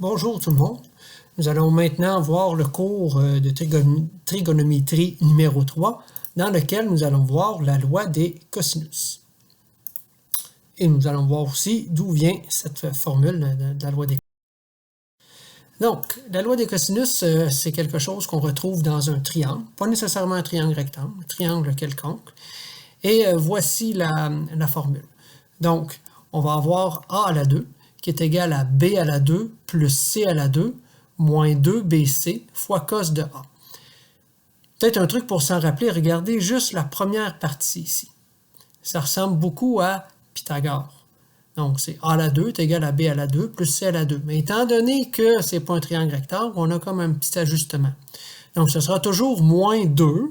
Bonjour tout le monde. Nous allons maintenant voir le cours de trigonométrie numéro 3 dans lequel nous allons voir la loi des cosinus. Et nous allons voir aussi d'où vient cette formule de la loi des cosinus. Donc, la loi des cosinus, c'est quelque chose qu'on retrouve dans un triangle, pas nécessairement un triangle rectangle, un triangle quelconque. Et voici la formule. Donc, on va avoir a à la 2 qui est égal à b à la 2 plus c à la 2 moins 2bc fois cos de a. Peut-être un truc pour s'en rappeler, regardez juste la première partie ici. Ça ressemble beaucoup à Pythagore. Donc, c'est a à la 2 est égal à b à la 2 plus c à la 2. Mais étant donné que ce n'est pas un triangle rectangle, on a comme un petit ajustement. Donc, ce sera toujours moins 2.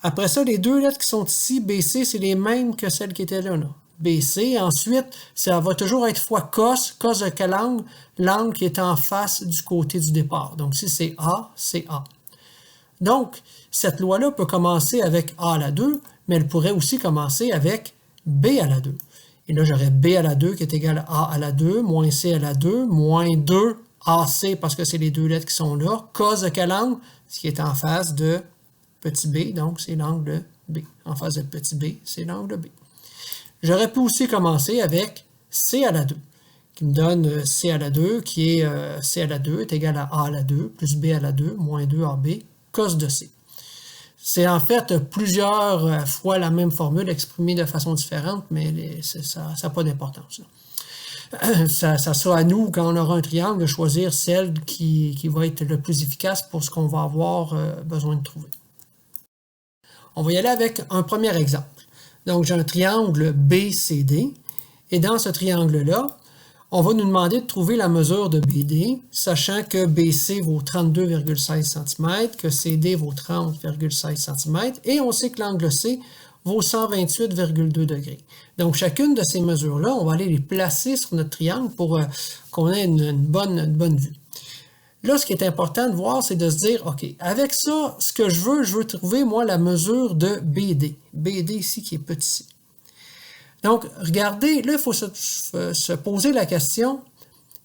Après ça, les deux lettres qui sont ici, BC, c'est les mêmes que celles qui étaient là. BC. Ensuite, ça va toujours être fois cos. Cos de quel angle? L'angle qui est en face du côté du départ. Donc, si c'est A, c'est A. Donc, cette loi-là peut commencer avec A à la 2, mais elle pourrait aussi commencer avec B à la 2. Et là, j'aurais B à la 2 qui est égal à A à la 2, moins C à la 2, moins 2 AC, parce que c'est les deux lettres qui sont là. Cos de quel angle? Ce qui est en face de petit b, donc c'est l'angle B. En face de petit b, c'est l'angle B. J'aurais pu aussi commencer avec C à la 2, qui me donne C à la 2, qui est C à la 2 est égal à A à la 2, plus B à la 2, moins 2AB, cos de C. C'est en fait plusieurs fois la même formule exprimée de façon différente, mais ça n'a pas d'importance. Ça sera à nous, quand on aura un triangle, de choisir celle qui va être le plus efficace pour ce qu'on va avoir besoin de trouver. On va y aller avec un premier exemple. Donc, j'ai un triangle BCD, et dans ce triangle-là, on va nous demander de trouver la mesure de BD, sachant que BC vaut 32,16 cm, que CD vaut 30,16 cm, et on sait que l'angle C vaut 128,2 degrés. Donc, chacune de ces mesures-là, on va aller les placer sur notre triangle pour qu'on ait une bonne vue. Là, ce qui est important de voir, c'est de se dire, OK, avec ça, ce que je veux trouver, moi, la mesure de BD. BD ici, qui est petit c. Donc, regardez, là, il faut se poser la question,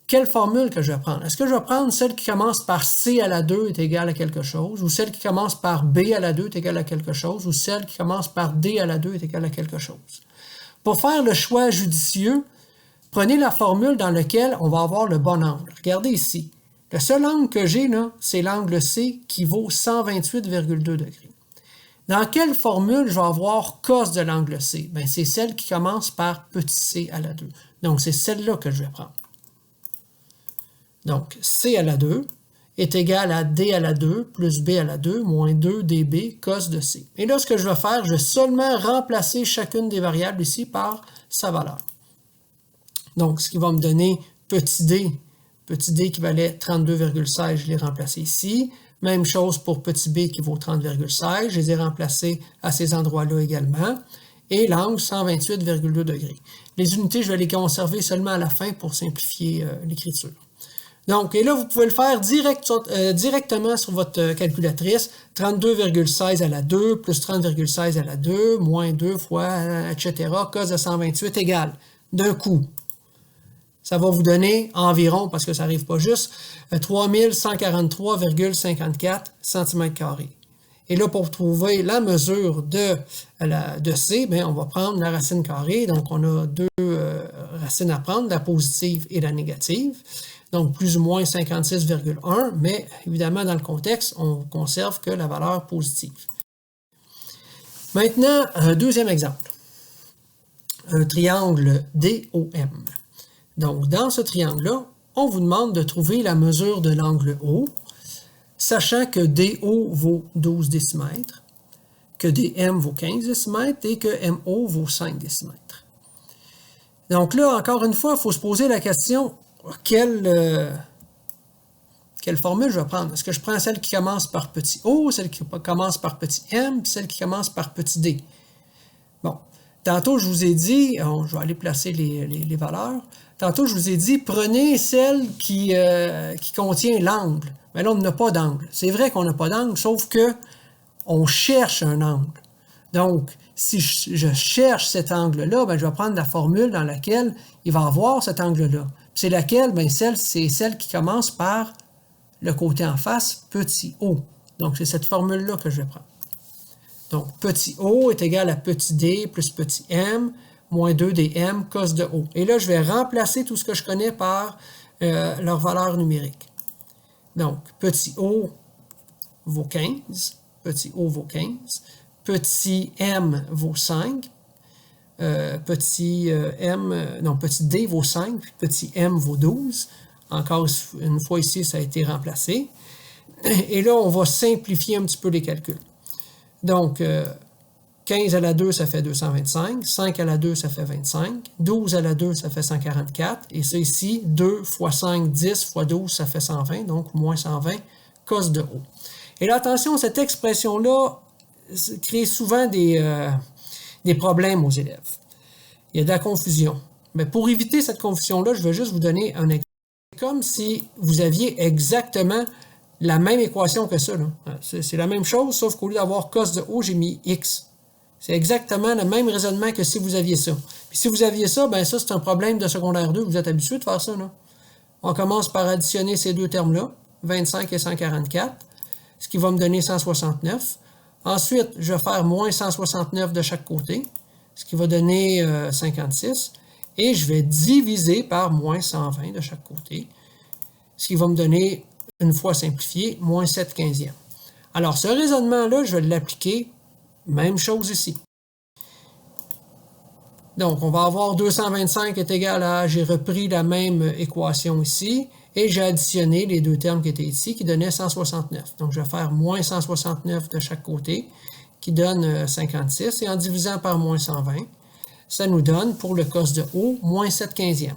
quelle formule que je vais prendre? Est-ce que je vais prendre celle qui commence par C à la 2 est égale à quelque chose, ou celle qui commence par B à la 2 est égale à quelque chose, ou celle qui commence par D à la 2 est égale à quelque chose? Pour faire le choix judicieux, prenez la formule dans laquelle on va avoir le bon angle. Regardez ici. Le seul angle que j'ai, là, c'est l'angle C qui vaut 128,2 degrés. Dans quelle formule je vais avoir cos de l'angle C? Bien, c'est celle qui commence par petit c à la 2. Donc, c'est celle-là que je vais prendre. Donc, C à la 2 est égal à D à la 2 plus B à la 2 moins 2 dB cos de C. Et là, ce que je vais faire, je vais seulement remplacer chacune des variables ici par sa valeur. Donc, ce qui va me donner petit d qui valait 32,16, je l'ai remplacé ici. Même chose pour petit b qui vaut 30,16, je les ai remplacés à ces endroits-là également. Et l'angle, 128,2 degrés. Les unités, je vais les conserver seulement à la fin pour simplifier l'écriture. Donc, et là, vous pouvez le faire directement sur votre calculatrice. 32,16 à la 2 plus 30,16 à la 2, moins 2 fois, etc. Cos de 128 égale, d'un coup. Ça va vous donner environ, parce que ça n'arrive pas juste, 3143,54 cm². Et là, pour trouver la mesure de C, bien, on va prendre la racine carrée. Donc, on a deux racines à prendre, la positive et la négative. Donc, plus ou moins 56,1, mais évidemment, dans le contexte, on conserve que la valeur positive. Maintenant, un deuxième exemple. Un triangle DOM. Donc, dans ce triangle-là, on vous demande de trouver la mesure de l'angle O, sachant que DO vaut 12 décimètres, que DM vaut 15 décimètres et que MO vaut 5 décimètres. Donc là, encore une fois, il faut se poser la question, quelle formule je vais prendre? Est-ce que je prends celle qui commence par petit O, celle qui commence par petit M, puis celle qui commence par petit D? Bon, tantôt, je vous ai dit, je vais aller placer les valeurs. Tantôt, je vous ai dit, prenez celle qui contient l'angle. Mais là, on n'a pas d'angle. C'est vrai qu'on n'a pas d'angle, sauf que on cherche un angle. Donc, si je cherche cet angle-là, ben, je vais prendre la formule dans laquelle il va avoir cet angle-là. C'est laquelle? Bien, c'est celle qui commence par le côté en face, petit o. Donc, c'est cette formule-là que je vais prendre. Donc, petit o est égal à petit d plus petit m moins 2dm cos de o. Et là, je vais remplacer tout ce que je connais par leur valeur numérique. Donc, petit o vaut 15, petit o vaut 15, petit m vaut 5, petit d vaut 5, puis petit m vaut 12. Encore une fois ici, ça a été remplacé. Et là, on va simplifier un petit peu les calculs. Donc, 15 à la 2, ça fait 225. 5 à la 2, ça fait 25. 12 à la 2, ça fait 144. Et ça ici, 2 fois 5, 10 fois 12, ça fait 120. Donc, moins 120 cos de O. Et là, attention, cette expression-là crée souvent des problèmes aux élèves. Il y a de la confusion. Mais pour éviter cette confusion-là, je vais juste vous donner un exemple. C'est comme si vous aviez exactement la même équation que ça. C'est la même chose, sauf qu'au lieu d'avoir cos de O, j'ai mis x. C'est exactement le même raisonnement que si vous aviez ça. Puis si vous aviez ça, ben ça, c'est un problème de secondaire 2. Vous êtes habitué de faire ça, là. On commence par additionner ces deux termes-là, 25 et 144, ce qui va me donner 169. Ensuite, je vais faire moins 169 de chaque côté, ce qui va donner 56. Et je vais diviser par moins 120 de chaque côté, ce qui va me donner, une fois simplifié, moins 7 quinzièmes. Alors, ce raisonnement-là, je vais l'appliquer, même chose ici. Donc, on va avoir 225 est égal à, j'ai repris la même équation ici, et j'ai additionné les deux termes qui étaient ici, qui donnaient 169. Donc, je vais faire moins 169 de chaque côté, qui donne 56, et en divisant par moins 120, ça nous donne, pour le cos de O, moins 7 quinzièmes.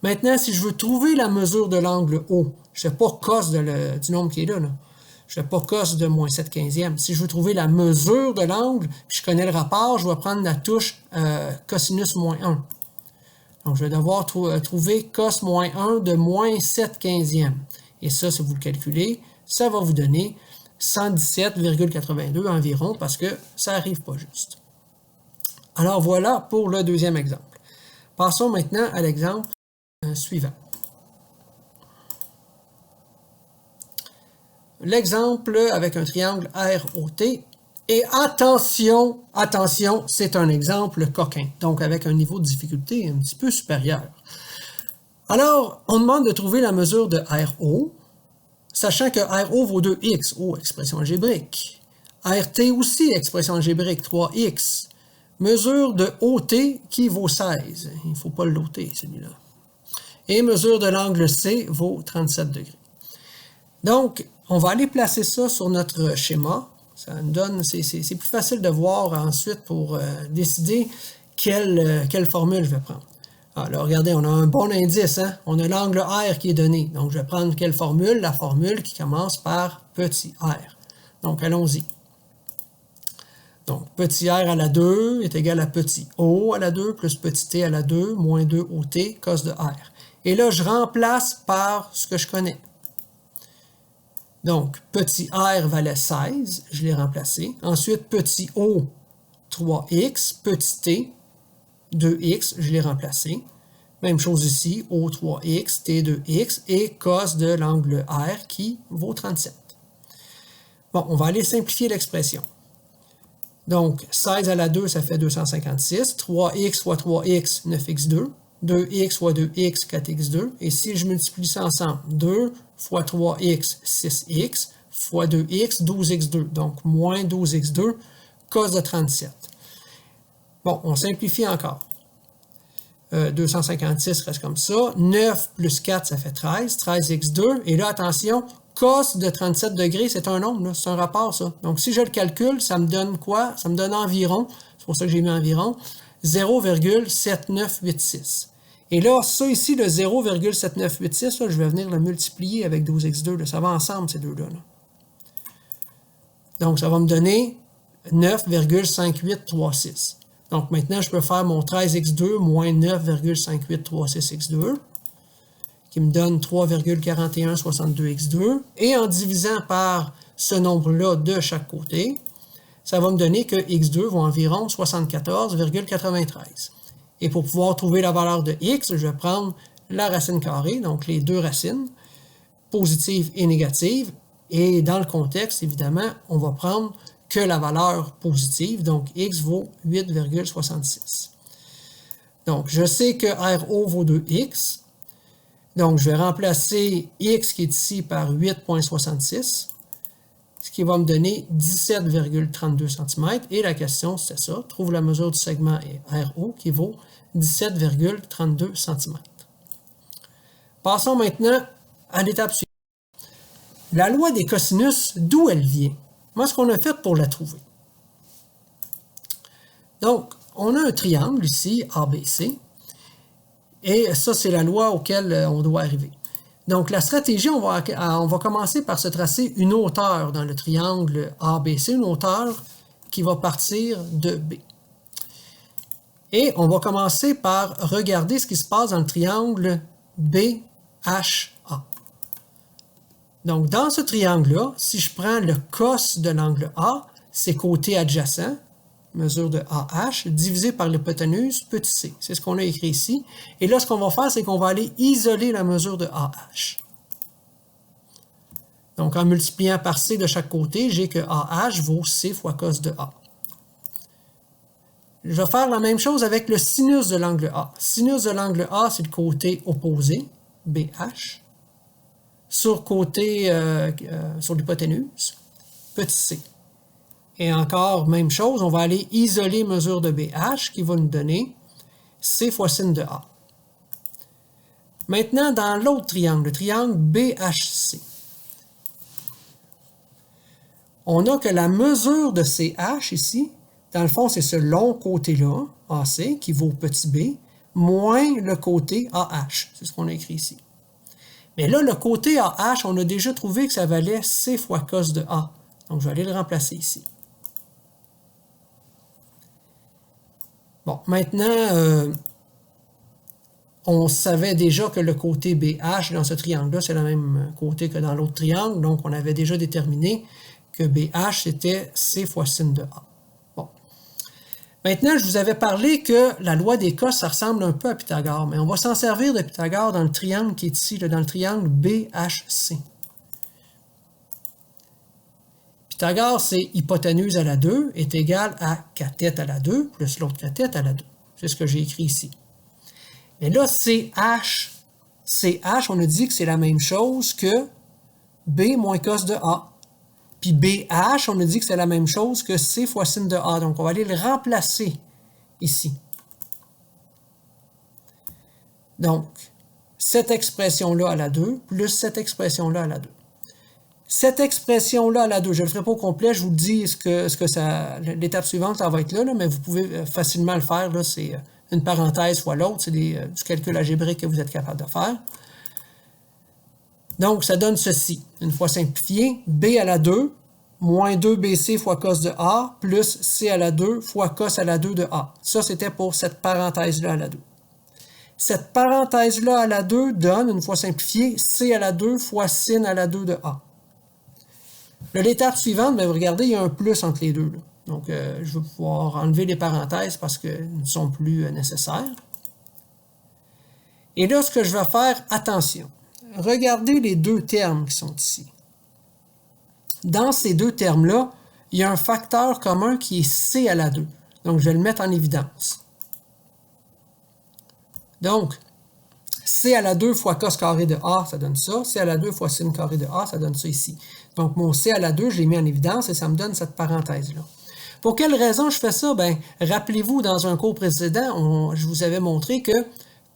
Maintenant, si je veux trouver la mesure de l'angle O, je ne fais pas cos du nombre qui est là. Je ne fais pas cos de moins 7 quinzièmes. Si je veux trouver la mesure de l'angle, puis je connais le rapport, je vais prendre la touche cosinus moins 1. Donc, je vais devoir trouver cos moins 1 de moins 7 quinzièmes. Et ça, si vous le calculez, ça va vous donner 117,82 environ, parce que ça n'arrive pas juste. Alors, voilà pour le deuxième exemple. Passons maintenant à l'exemple suivant. L'exemple avec un triangle ROT. Et attention, attention, c'est un exemple coquin, donc avec un niveau de difficulté un petit peu supérieur. Alors, on demande de trouver la mesure de RO, sachant que RO vaut 2x, expression algébrique. RT aussi, expression algébrique, 3x. Mesure de OT qui vaut 16. Il ne faut pas l'OT, celui-là. Et mesure de l'angle C vaut 37 degrés. Donc, on va aller placer ça sur notre schéma. Ça nous donne, c'est plus facile de voir ensuite pour décider quelle formule je vais prendre. Alors, regardez, on a un bon indice. Hein? On a l'angle R qui est donné. Donc, je vais prendre quelle formule? La formule qui commence par petit r. Donc, allons-y. Donc, petit r à la 2 est égal à petit o à la 2 plus petit t à la 2 moins 2 ot cos de r. Et là, je remplace par ce que je connais. Donc, petit r valait 16, je l'ai remplacé. Ensuite, petit o, 3x, petit t, 2x, je l'ai remplacé. Même chose ici, o 3x, t 2x et cos de l'angle r qui vaut 37. Bon, on va aller simplifier l'expression. Donc, 16 à la 2, ça fait 256. 3x fois 3x, 9x2. 2x fois 2x, 4x2. Et si je multiplie ça ensemble, 2 fois 3x, 6x, fois 2x, 12x2. Donc, moins 12x2, cos de 37. Bon, on simplifie encore. 256 reste comme ça. 9 plus 4, ça fait 13. 13x2. Et là, attention, cos de 37 degrés, c'est un nombre, c'est un rapport, ça. Donc, si je le calcule, ça me donne quoi? Ça me donne environ, c'est pour ça que j'ai mis environ, 0,7986. Et là, ça ici, le 0,7986, là, je vais venir le multiplier avec 12x2. Là, ça va ensemble, ces deux-là. Là. Donc, ça va me donner 9,5836. Donc, maintenant, je peux faire mon 13x2 moins 9,5836x2, qui me donne 3,4162x2. Et en divisant par ce nombre-là de chaque côté, ça va me donner que x2 vaut environ 74,93. Et pour pouvoir trouver la valeur de x, je vais prendre la racine carrée, donc les deux racines, positives et négatives. Et dans le contexte, évidemment, on va prendre que la valeur positive, donc x vaut 8,66. Donc, je sais que RO vaut 2x. Donc, je vais remplacer x qui est ici par 8,66, ce qui va me donner 17,32 cm. Et la question, c'est ça. Trouve la mesure du segment RO qui vaut 17,32 cm. Passons maintenant à l'étape suivante. La loi des cosinus, d'où elle vient? Moi, ce qu'on a fait pour la trouver. Donc, on a un triangle ici, ABC, et ça, c'est la loi auquel on doit arriver. Donc, la stratégie, on va commencer par se tracer une hauteur dans le triangle ABC, une hauteur qui va partir de B. Et on va commencer par regarder ce qui se passe dans le triangle BHA. Donc, dans ce triangle-là, si je prends le cos de l'angle A, c'est côté adjacent, mesure de AH, divisé par l'hypoténuse, petit c. C'est ce qu'on a écrit ici. Et là, ce qu'on va faire, c'est qu'on va aller isoler la mesure de AH. Donc, en multipliant par c de chaque côté, j'ai que AH vaut c fois cos de A. Je vais faire la même chose avec le sinus de l'angle A. Sinus de l'angle A, c'est le côté opposé, BH. Sur l'hypoténuse, petit c. Et encore, même chose, on va aller isoler mesure de BH qui va nous donner C fois sin de A. Maintenant, dans l'autre triangle, le triangle BHC, on a que la mesure de CH ici, dans le fond, c'est ce long côté-là, AC, qui vaut petit b, moins le côté AH. C'est ce qu'on a écrit ici. Mais là, le côté AH, on a déjà trouvé que ça valait C fois cos de A. Donc, je vais aller le remplacer ici. Bon, maintenant, on savait déjà que le côté BH dans ce triangle-là, c'est le même côté que dans l'autre triangle. Donc, on avait déjà déterminé que BH, c'était C fois sin de A. Bon. Maintenant, je vous avais parlé que la loi des cos, ça ressemble un peu à Pythagore, mais on va s'en servir de Pythagore dans le triangle qui est ici, là, dans le triangle BHC. Pythagore, c'est hypoténuse à la 2 est égal à cathète à la 2 plus l'autre cathète à la 2. C'est ce que j'ai écrit ici. Mais là, CH, on a dit que c'est la même chose que B moins cos de A. Puis BH, on a dit que c'est la même chose que C fois sin de A. Donc, on va aller le remplacer ici. Donc, cette expression-là à la 2 plus cette expression-là à la 2. Cette expression-là à la 2, je ne le ferai pas au complet, je vous dis l'étape suivante, ça va être là, mais vous pouvez facilement le faire. C'est une parenthèse fois l'autre, c'est du calcul algébrique que vous êtes capable de faire. Donc, ça donne ceci. Une fois simplifié, B à la 2, moins 2BC fois cos de A, plus C à la 2 fois cos à la 2 de A. Ça, c'était pour cette parenthèse-là à la 2. Cette parenthèse-là à la 2 donne, une fois simplifié, C à la 2 fois sin à la 2 de A. L'étape suivante, vous regardez, il y a un plus entre les deux. Là. Donc, je vais pouvoir enlever les parenthèses parce qu'elles ne sont plus nécessaires. Et là, ce que je vais faire, attention. Regardez les deux termes qui sont ici. Dans ces deux termes-là, il y a un facteur commun qui est C à la 2. Donc, je vais le mettre en évidence. Donc, C à la 2 fois cos carré de A, ça donne ça. C à la 2 fois sin carré de A, ça donne ça ici. Donc, mon C à la 2, je l'ai mis en évidence et ça me donne cette parenthèse-là. Pour quelle raison je fais ça? Ben, rappelez-vous, dans un cours précédent, je vous avais montré que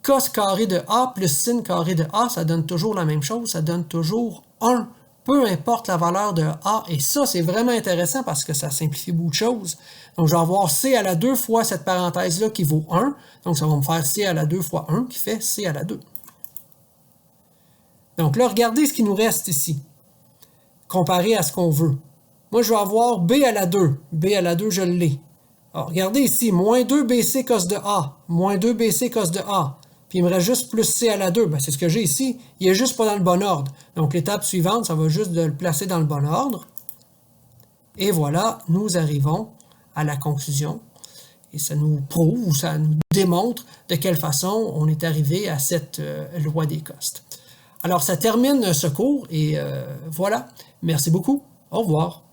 cos carré de A plus sin carré de A, ça donne toujours la même chose, ça donne toujours 1, peu importe la valeur de A. Et ça, c'est vraiment intéressant parce que ça simplifie beaucoup de choses. Donc, je vais avoir C à la 2 fois cette parenthèse-là qui vaut 1. Donc, ça va me faire C à la 2 fois 1 qui fait C à la 2. Donc là, regardez ce qui nous reste ici, comparé à ce qu'on veut. Moi, je vais avoir B à la 2. B à la 2, je l'ai. Alors, regardez ici, moins 2BC cos de A, moins 2BC cos de A. Puis il me reste juste plus C à la 2. Ben, c'est ce que j'ai ici. Il n'est juste pas dans le bon ordre. Donc, l'étape suivante, ça va juste de le placer dans le bon ordre. Et voilà, nous arrivons à la conclusion Et ça nous prouve, ou ça nous démontre de quelle façon on est arrivé à cette loi des costes. Alors, ça termine ce cours et voilà. Merci beaucoup. Au revoir.